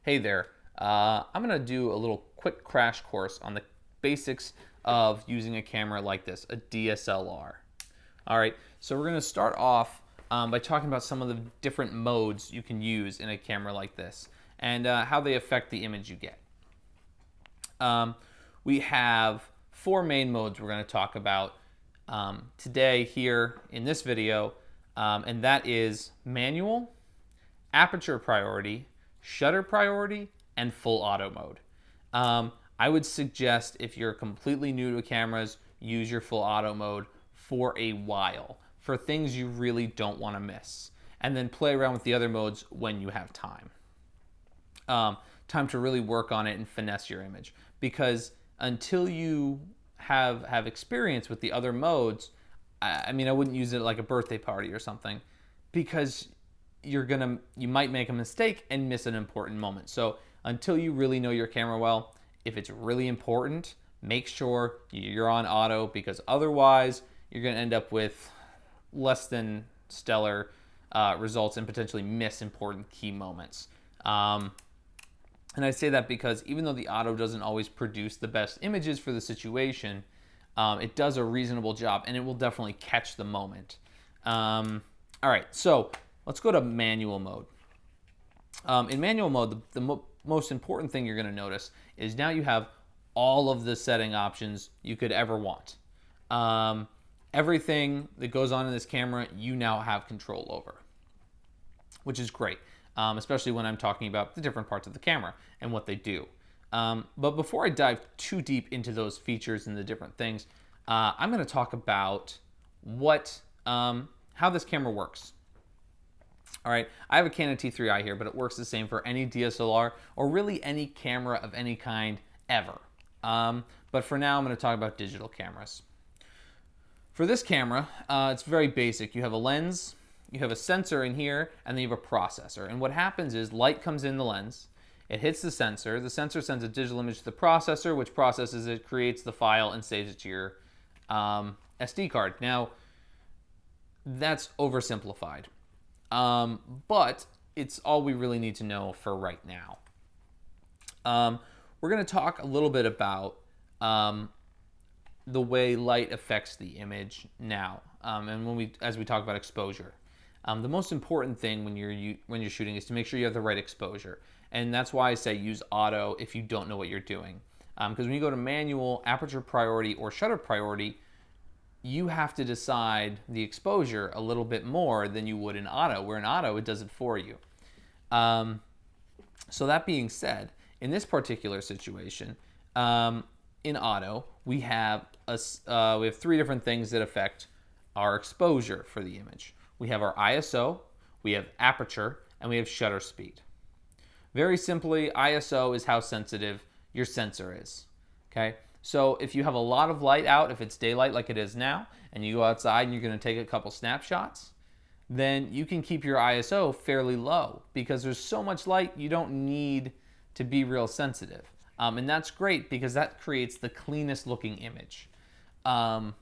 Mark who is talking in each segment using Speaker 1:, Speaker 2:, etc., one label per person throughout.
Speaker 1: Hey there, I'm going to do a little quick crash course on the basics of using a camera like this, a DSLR. All right, so we're going to start off by talking about some of the different modes you can use in a camera like this and how they affect the image you get. We have four main modes we're going to talk about today here in this video, and that is manual, aperture priority, shutter priority, and full auto mode. I would suggest if you're completely new to cameras, use your full auto mode for a while for things you really don't want to miss, and then play around with the other modes when you have time. Time to really work on it and finesse your image, because until you have experience with the other modes, I mean, I wouldn't use it like a birthday party or something, because you might make a mistake and miss an important moment. So until you really know your camera well, if it's really important, make sure you're on auto, because otherwise you're going to end up with less than stellar results and potentially miss important key moments. And I say that because even though the auto doesn't always produce the best images for the situation, it does a reasonable job, and it will definitely catch the moment. All right, so let's go to manual mode. In manual mode, the most important thing you're going to notice is now you have all of the setting options you could ever want. Everything that goes on in this camera, you now have control over, which is great, especially when I'm talking about the different parts of the camera and what they do. But before I dive too deep into those features and the different things, I'm going to talk about how this camera works. All right, I have a Canon T3i here, but it works the same for any DSLR or really any camera of any kind ever. But for now, I'm going to talk about digital cameras. For this camera, it's very basic. You have a lens, you have a sensor in here, and then you have a processor. And what happens is light comes in the lens, it hits the sensor sends a digital image to the processor, which processes it, creates the file, and saves it to your SD card. Now, that's oversimplified. But it's all we really need to know for right now. We're going to talk a little bit about the way light affects the image now, and as we talk about exposure. The most important thing when you're shooting is to make sure you have the right exposure, and that's why I say use auto if you don't know what you're doing. Because when you go to manual, aperture priority, or shutter priority, you have to decide the exposure a little bit more than you would in auto, where in auto it does it for you. So that being said, in this particular situation, in auto, we have three different things that affect our exposure for the image. We have our ISO, we have aperture, and we have shutter speed. Very simply, ISO is how sensitive your sensor is. Okay? So if you have a lot of light out, if it's daylight like it is now, and you go outside and you're going to take a couple snapshots, then you can keep your ISO fairly low, because there's so much light you don't need to be real sensitive. And that's great, because that creates the cleanest looking image. And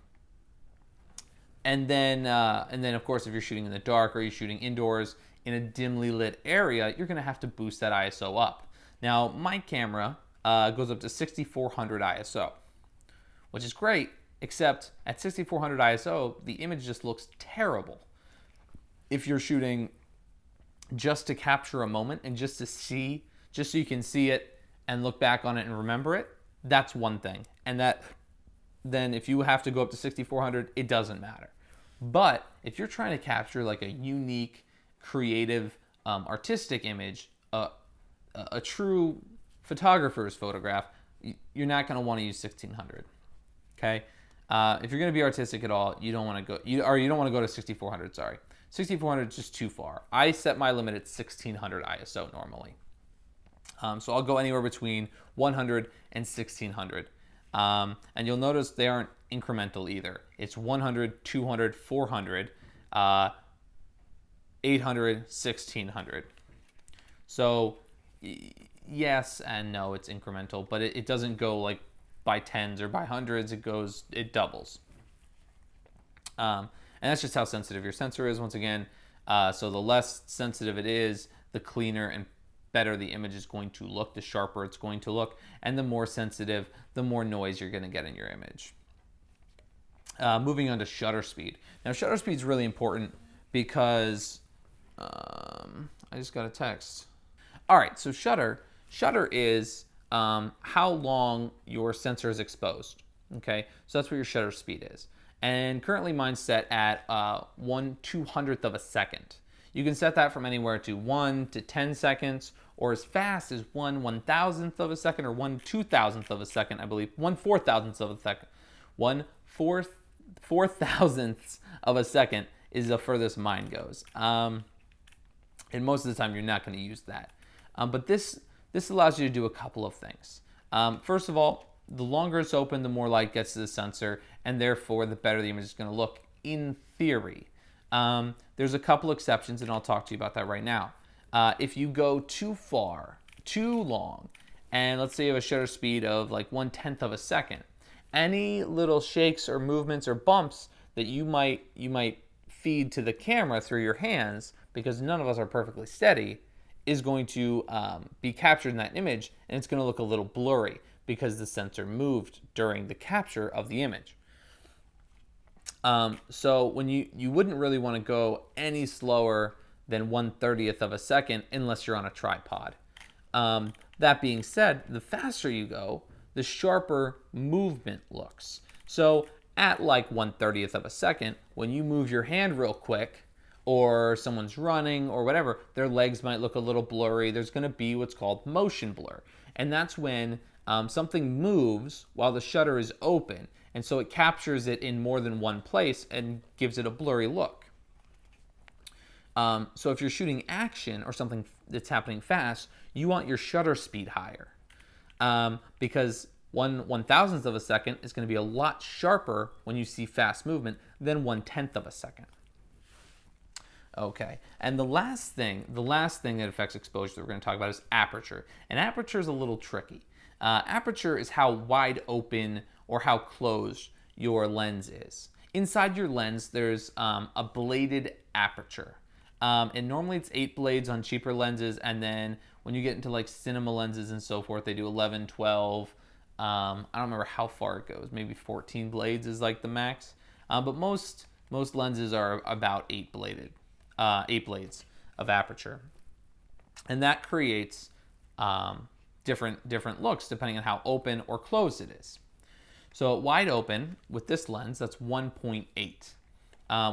Speaker 1: then of course, if you're shooting in the dark or you're shooting indoors in a dimly lit area, you're going to have to boost that ISO up. Now, my camera goes up to 6400 ISO, which is great, except at 6400 ISO, the image just looks terrible. If you're shooting just to capture a moment and just so you can see it and look back on it and remember it, that's one thing. And then if you have to go up to 6400, it doesn't matter. But if you're trying to capture like a unique, creative, artistic image, a true photographer's photograph, you're not going to want to use 1600. Okay, if you're going to be artistic at all, you don't want to go. You don't want to go to 6400. Sorry, 6400 is just too far. I set my limit at 1600 ISO normally. So I'll go anywhere between 100 and 1600. And you'll notice they aren't incremental either. It's 100, 200, 400, 800, 1600. So yes and no, it's incremental, but it doesn't go like by tens or by hundreds. It doubles. And that's just how sensitive your sensor is, once again. So the less sensitive it is, the cleaner and better the image is going to look, the sharper it's going to look, and the more sensitive, the more noise you're going to get in your image. Moving on to shutter speed. Now, shutter speed is really important because I just got a text. All right, so shutter is how long your sensor is exposed. Okay, so that's what your shutter speed is. And currently mine's set at 1/200th of a second. You can set that from anywhere to 1 to 10 seconds, or as fast as 1/1000th of a second, or 1/2000th of a second, I believe. 1/4000th of a second. 1/4000th of a second is the furthest mine goes. And most of the time you're not going to use that. But this allows you to do a couple of things. First of all, the longer it's open, the more light gets to the sensor, and therefore the better the image is going to look in theory. There's a couple exceptions, and I'll talk to you about that right now. If you go too far, too long, and let's say you have a shutter speed of like 1/10th of a second, any little shakes or movements or bumps that you might feed to the camera through your hands, because none of us are perfectly steady, is going to be captured in that image, and it's going to look a little blurry because the sensor moved during the capture of the image. So when you wouldn't really want to go any slower than 1/30th of a second unless you're on a tripod. That being said, the faster you go, the sharper movement looks. So at like 1/30th of a second, when you move your hand real quick, or someone's running or whatever, their legs might look a little blurry. There's going to be what's called motion blur. And that's when something moves while the shutter is open. And so it captures it in more than one place and gives it a blurry look. So if you're shooting action or something that's happening fast, you want your shutter speed higher. Because 1/1000th of a second is going to be a lot sharper when you see fast movement than 1/10th of a second. Okay, and the last thing that affects exposure that we're going to talk about is aperture. And aperture is a little tricky. Aperture is how wide open or how closed your lens is. Inside your lens, there's a bladed aperture. And normally it's 8 blades on cheaper lenses, and then when you get into like cinema lenses and so forth, they do 11, 12. I don't remember how far it goes. Maybe 14 blades is like the max. But most lenses are about 8 blades of aperture, and that creates different looks depending on how open or closed it is. So wide open with this lens, that's 1.8,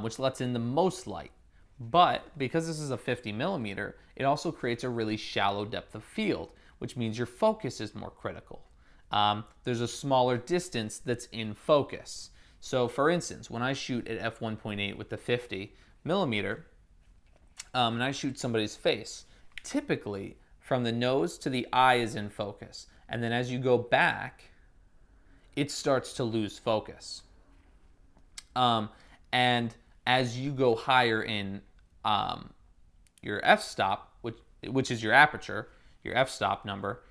Speaker 1: which lets in the most light. But because this is a 50mm, it also creates a really shallow depth of field, which means your focus is more critical. There's a smaller distance that's in focus. So for instance, when I shoot at f1.8 with the 50mm, and I shoot somebody's face, typically from the nose to the eye is in focus. And then as you go back, it starts to lose focus. And as you go higher in your f-stop, which is your aperture, your f-stop number,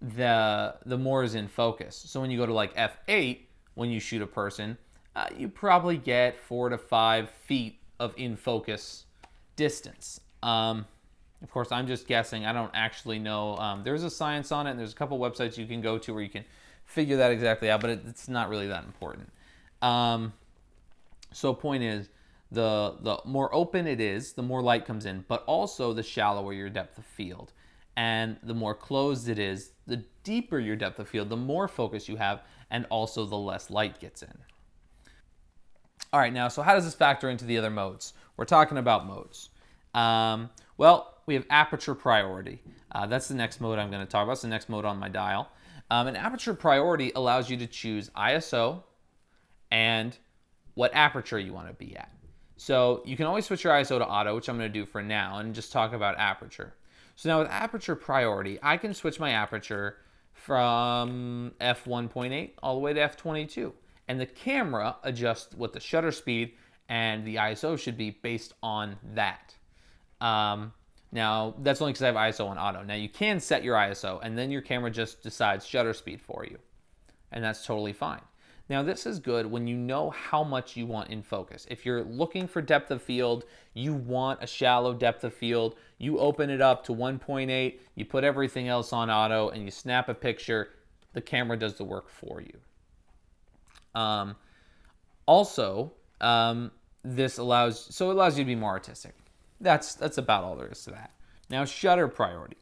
Speaker 1: the more is in focus. So when you go to like f8, when you shoot a person, you probably get 4 to 5 feet of in focus distance. Of course, I'm just guessing. I don't actually know. There's a science on it, and there's a couple websites you can go to where you can figure that exactly out, but it's not really that important. So point is, the more open it is, the more light comes in, but also the shallower your depth of field. And the more closed it is, the deeper your depth of field, the more focus you have, and also the less light gets in. All right, now, so how does this factor into the other modes? We're talking about modes. Well, we have aperture priority. That's the next mode I'm going to talk about. It's the next mode on my dial. And aperture priority allows you to choose ISO and what aperture you want to be at. So you can always switch your ISO to auto, which I'm going to do for now, and just talk about aperture. So now with aperture priority, I can switch my aperture from f1.8 all the way to f22. And the camera adjusts what the shutter speed and the ISO should be based on that. Now, that's only because I have ISO on auto. Now, you can set your ISO, and then your camera just decides shutter speed for you. And that's totally fine. Now, this is good when you know how much you want in focus. If you're looking for depth of field, you want a shallow depth of field, You open it up to 1.8, you put everything else on auto, and you snap a picture. The camera does the work for you. Also, this allows you to be more artistic. That's about all there is to that. Now, shutter priority.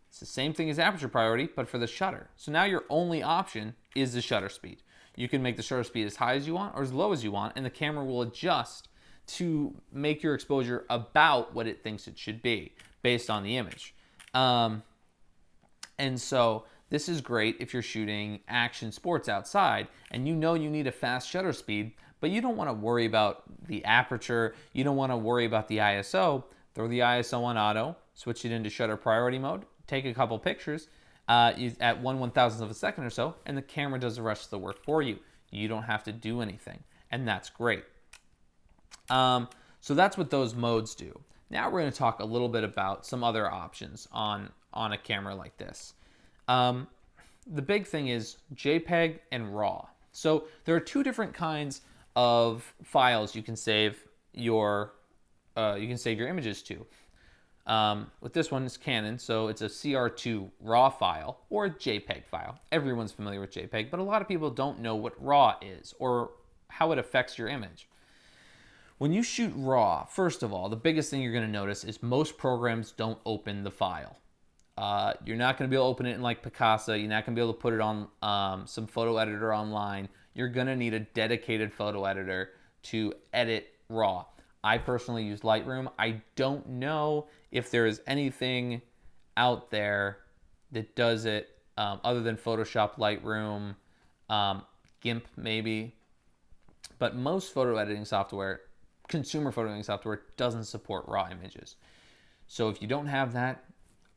Speaker 1: It's the same thing as aperture priority, but for the shutter. So now your only option is the shutter speed. You can make the shutter speed as high as you want or as low as you want, and the camera will adjust to make your exposure about what it thinks it should be based on the image. And so this is great if you're shooting action sports outside and you know you need a fast shutter speed, but you don't want to worry about the aperture. You don't want to worry about the ISO. Throw the ISO on auto, switch it into shutter priority mode, take a couple pictures at 1/1000th of a second or so, and the camera does the rest of the work for you. You don't have to do anything, and that's great. So that's what those modes do. Now we're going to talk a little bit about some other options on a camera like this. The big thing is JPEG and RAW. So there are two different kinds of files you can save your images to. With this one, it's Canon, so it's a CR2 RAW file or a JPEG file. Everyone's familiar with JPEG, but a lot of people don't know what RAW is or how it affects your image. When you shoot RAW, first of all, the biggest thing you're going to notice is most programs don't open the file. You're not going to be able to open it in like Picasa. You're not going to be able to put it on some photo editor online. You're going to need a dedicated photo editor to edit RAW. I personally use Lightroom. I don't know if there is anything out there that does it other than Photoshop, Lightroom, GIMP maybe. But most photo editing software, consumer photo editing software, doesn't support RAW images. So if you don't have that,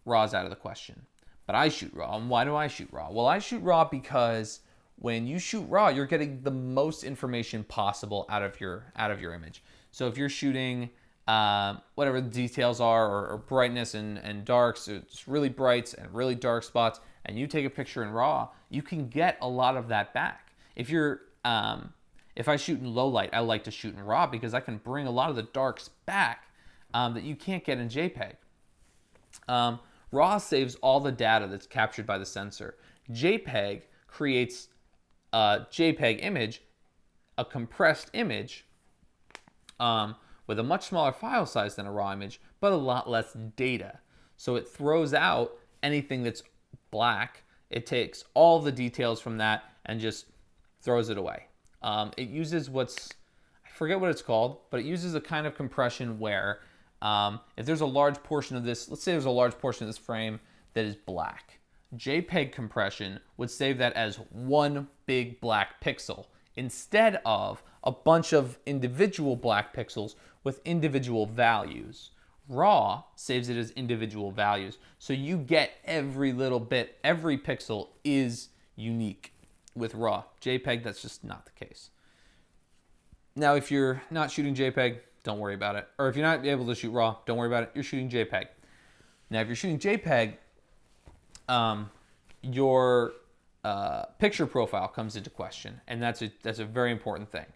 Speaker 1: RAW's out of the question. But I shoot RAW. And why do I shoot RAW? Well, I shoot RAW because when you shoot RAW, you're getting the most information possible out of your image. So if you're shooting whatever the details are, or brightness and darks, so it's really brights and really dark spots, and you take a picture in RAW, you can get a lot of that back. If I shoot in low light, I like to shoot in RAW because I can bring a lot of the darks back that you can't get in JPEG. RAW saves all the data that's captured by the sensor. JPEG creates a JPEG image, a compressed image, with a much smaller file size than a RAW image, but a lot less data. So it throws out anything that's black. It takes all the details from that and just throws it away. It uses I forget what it's called, but it uses a kind of compression where if there's a large portion of this, let's say there's a large portion of this frame that is black, JPEG compression would save that as one big black pixel instead of a bunch of individual black pixels with individual values. RAW saves it as individual values. So you get every little bit, every pixel is unique with RAW. JPEG, that's just not the case. Now, if you're not shooting JPEG, don't worry about it. Or if you're not able to shoot RAW, don't worry about it. You're shooting JPEG. Now, if you're shooting JPEG, your picture profile comes into question, and that's a very important thing.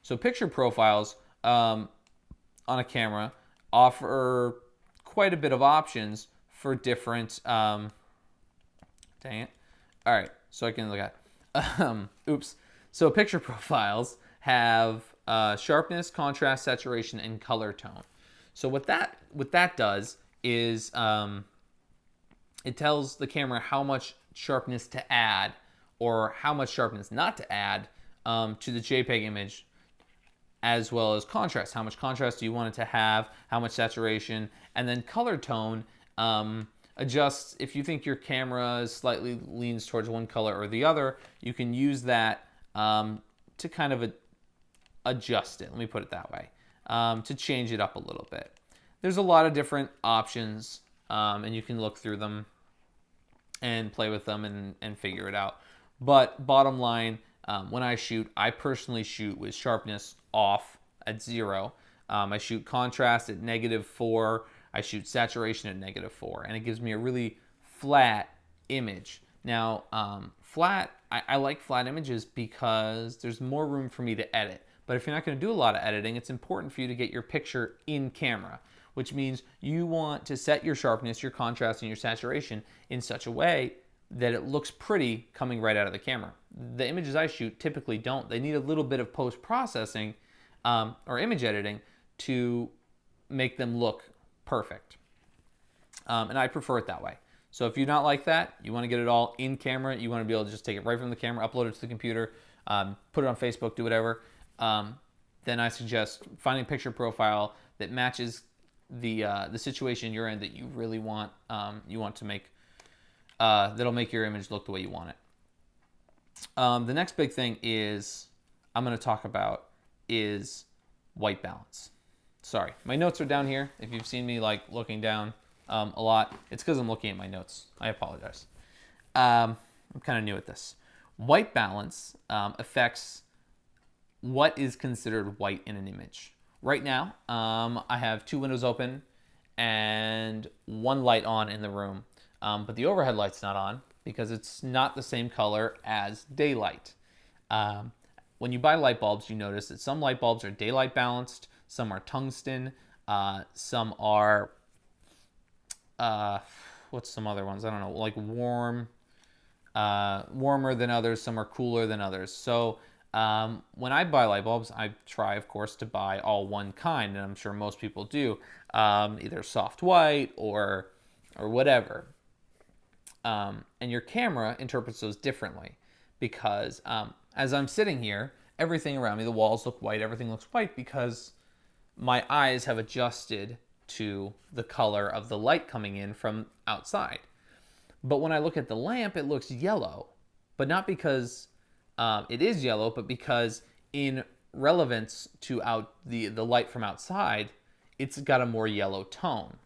Speaker 1: So picture profiles on a camera offer quite a bit of options for different. Dang it! All right, so I can look at. Oops. So picture profiles have sharpness, contrast, saturation, and color tone. So what that does is it tells the camera how much sharpness to add or how much sharpness not to add to the JPEG image, as well as contrast. How much contrast do you want it to have? How much saturation? And then color tone adjusts. If you think your camera slightly leans towards one color or the other, you can use that to kind of adjust it. Let me put it that way, to change it up a little bit. There's a lot of different options, and you can look through them and play with them and figure it out. But bottom line, when I shoot, I personally shoot with sharpness off at 0. I shoot contrast at -4. I shoot saturation at -4, and it gives me a really flat image. Now, I like flat images because there's more room for me to edit. But if you're not going to do a lot of editing, it's important for you to get your picture in camera. which means you want to set your sharpness, your contrast, and your saturation in such a way that it looks pretty coming right out of the camera. The images I shoot typically don't. They need a little bit of post-processing or image editing to make them look perfect. And I prefer it that way. So if you're not like that, you want to get it all in camera, you want to be able to just take it right from the camera, upload it to the computer, put it on Facebook, do whatever, then I suggest finding a picture profile that matches the situation you're in that you really want to make, that'll make your image look the way you want it. The next big thing I'm going to talk about is white balance. Sorry, my notes are down here. If you've seen me like looking down a lot, it's because I'm looking at my notes. I apologize. I'm kind of new at this. White balance affects what is considered white in an image. Right now, I have 2 windows open and 1 light on in the room, but the overhead light's not on because it's not the same color as daylight. When you buy light bulbs, you notice that some light bulbs are daylight balanced, some are tungsten, some are, what's some other ones? I don't know, like warmer than others, some are cooler than others. So when I buy light bulbs, I try, of course, to buy all one kind, and I'm sure most people do, either soft white or whatever. And your camera interprets those differently because as I'm sitting here, everything around me, the walls look white, everything looks white because my eyes have adjusted to the color of the light coming in from outside. But when I look at the lamp, it looks yellow, but not because it is yellow, but because in relevance to the light from outside, it's got a more yellow tone.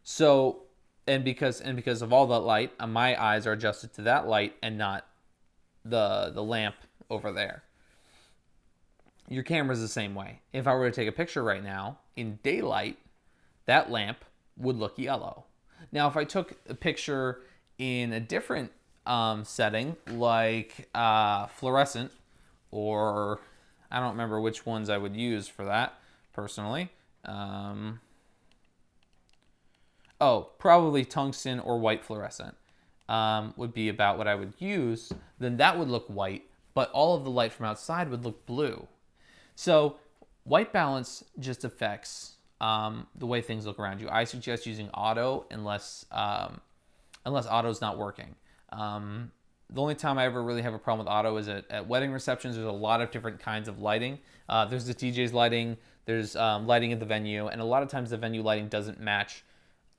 Speaker 1: So because of all that light, my eyes are adjusted to that light and not the lamp over there. Your camera's the same way. If I were to take a picture right now in daylight, that lamp would look yellow. Now, if I took a picture in a different setting, like fluorescent, or I don't remember which ones I would use for that personally. Probably tungsten or white fluorescent would be about what I would use. Then that would look white, but all of the light from outside would look blue. So white balance just affects the way things look around you. I suggest using auto unless auto's not working. The only time I ever really have a problem with auto is at wedding receptions. There's a lot of different kinds of lighting. There's the DJ's lighting, there's lighting at the venue, and a lot of times the venue lighting doesn't match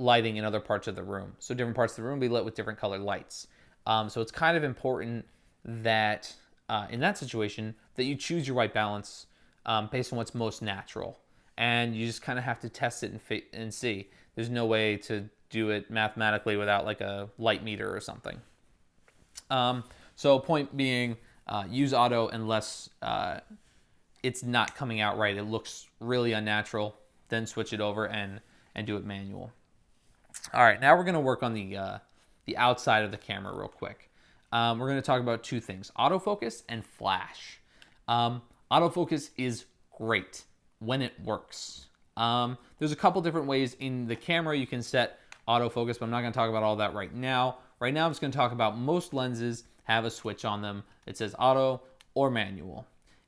Speaker 1: lighting in other parts of the room. So different parts of the room be lit with different colored lights. So it's kind of important that in that situation that you choose your white balance based on what's most natural. And you just kind of have to test it and see. There's no way to do it mathematically without like a light meter or something. So point being, use auto unless it's not coming out right. It looks really unnatural. Then switch it over and do it manual. All right, now we're going to work on the outside of the camera real quick. We're going to talk about 2 things: autofocus and flash. Autofocus is great when it works. There's a couple different ways in the camera you can set autofocus, but I'm not going to talk about all that right now. Right now I'm just going to talk about most lenses have a switch on them that says auto or manual.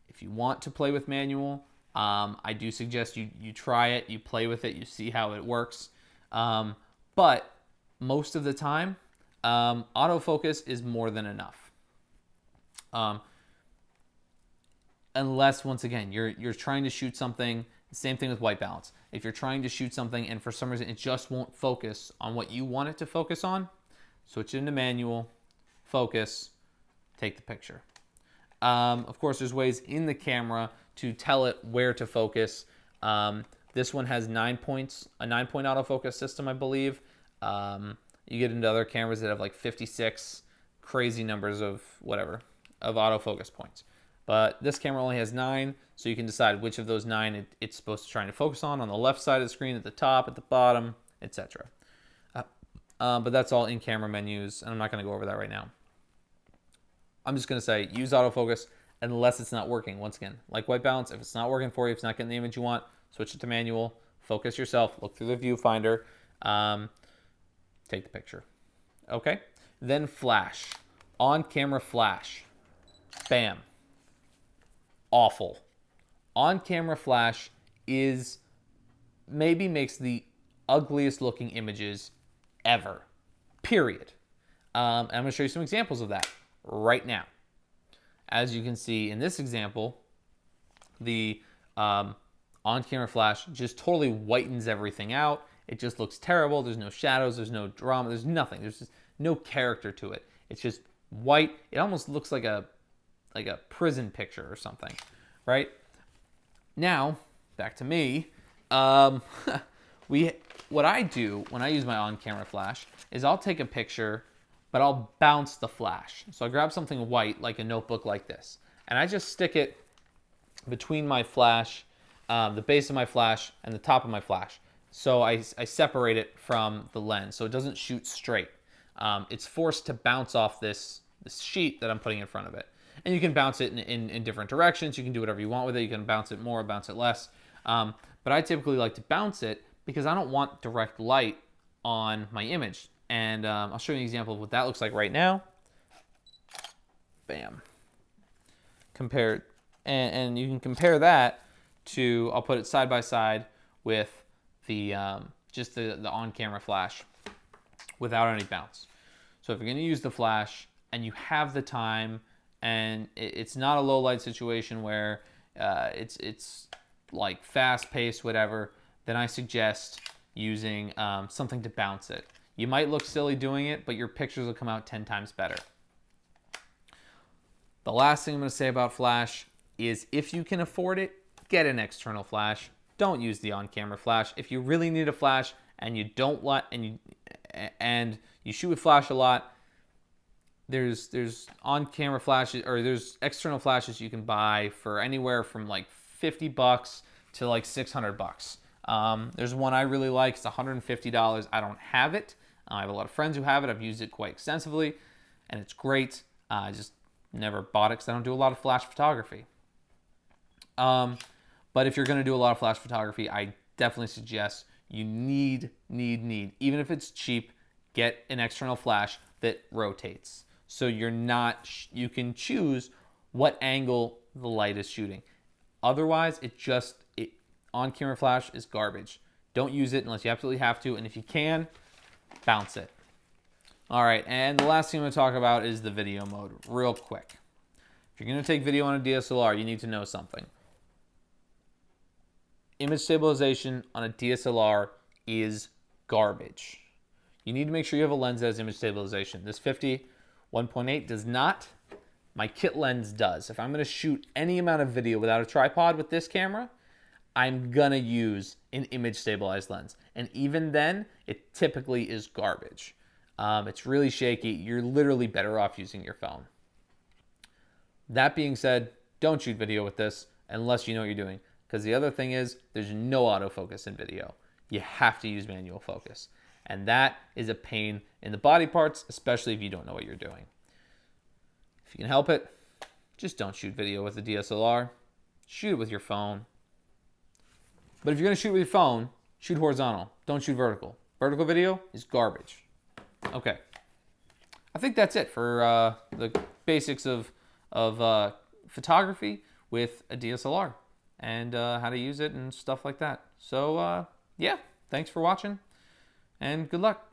Speaker 1: If you want to play with manual, I do suggest you try it, you play with it, you see how it works. But most of the time, autofocus is more than enough. Unless, once again, you're trying to shoot something. Same thing with white balance. If you're trying to shoot something and for some reason it just won't focus on what you want it to focus on, switch it into manual, focus, take the picture. Of course, there's ways in the camera to tell it where to focus. This one has 9 points, a 9-point autofocus system, I believe. You get into other cameras that have like 56 crazy numbers of autofocus points. But this camera only has 9, so you can decide which of those 9 it's supposed to try to focus on the left side of the screen, at the top, at the bottom, etc. But that's all in camera menus, and I'm not going to go over that right now. I'm just going to say use autofocus unless it's not working. Once again, like white balance, if it's not working for you, if it's not getting the image you want, switch it to manual, focus yourself, look through the viewfinder, take the picture. Okay, then flash, on-camera flash, bam, awful. On-camera flash is maybe makes the ugliest looking images ever, period. And I'm gonna show you some examples of that right now. As you can see in this example, the on-camera flash just totally whitens everything out. It just looks terrible. There's no shadows, there's no drama, there's nothing. There's just no character to it. It's just white. It almost looks like a prison picture or something, right? Now, back to me. What I do when I use my on-camera flash is I'll take a picture, but I'll bounce the flash. So I grab something white, like a notebook like this, and I just stick it between my flash, the base of my flash, and the top of my flash. So I separate it from the lens so it doesn't shoot straight. It's forced to bounce off this sheet that I'm putting in front of it. And you can bounce it in different directions. You can do whatever you want with it. You can bounce it more, bounce it less. But I typically like to bounce it because I don't want direct light on my image. And I'll show you an example of what that looks like right now. Bam. Compared, and you can compare that to, I'll put it side by side with the just the on-camera flash without any bounce. So if you're gonna use the flash and you have the time, and it's not a low light situation where it's like fast paced, whatever, then I suggest using something to bounce it. You might look silly doing it, but your pictures will come out 10 times better. The last thing I'm gonna say about flash is if you can afford it, get an external flash. Don't use the on-camera flash. If you really need a flash and you don't want, and you shoot with flash a lot, there's on-camera flashes, or there's external flashes you can buy for anywhere from like $50 to like $600. There's one I really like. It's $150. I don't have it. I have a lot of friends who have it. I've used it quite extensively, and it's great. I just never bought it because I don't do a lot of flash photography. But if you're going to do a lot of flash photography, I definitely suggest you need, even if it's cheap, get an external flash that rotates. So you can choose what angle the light is shooting. Otherwise, on-camera flash is garbage. Don't use it unless you absolutely have to, and if you can, bounce it. All right, and the last thing I'm going to talk about is the video mode, real quick. If you're going to take video on a DSLR, you need to know something. Image stabilization on a DSLR is garbage. You need to make sure you have a lens that has image stabilization. This 50 1.8 does not. My kit lens does. If I'm going to shoot any amount of video without a tripod with this camera, I'm going to use an image stabilized lens. And even then, it typically is garbage. It's really shaky. You're literally better off using your phone. That being said, don't shoot video with this unless you know what you're doing. Because the other thing is, there's no autofocus in video. You have to use manual focus. And that is a pain in the body parts, especially if you don't know what you're doing. If you can help it, just don't shoot video with a DSLR. Shoot it with your phone. But if you're going to shoot with your phone, shoot horizontal. Don't shoot vertical. Vertical video is garbage. Okay. I think that's it for the basics of photography with a DSLR. And how to use it and stuff like that. So, yeah, thanks for watching, and good luck.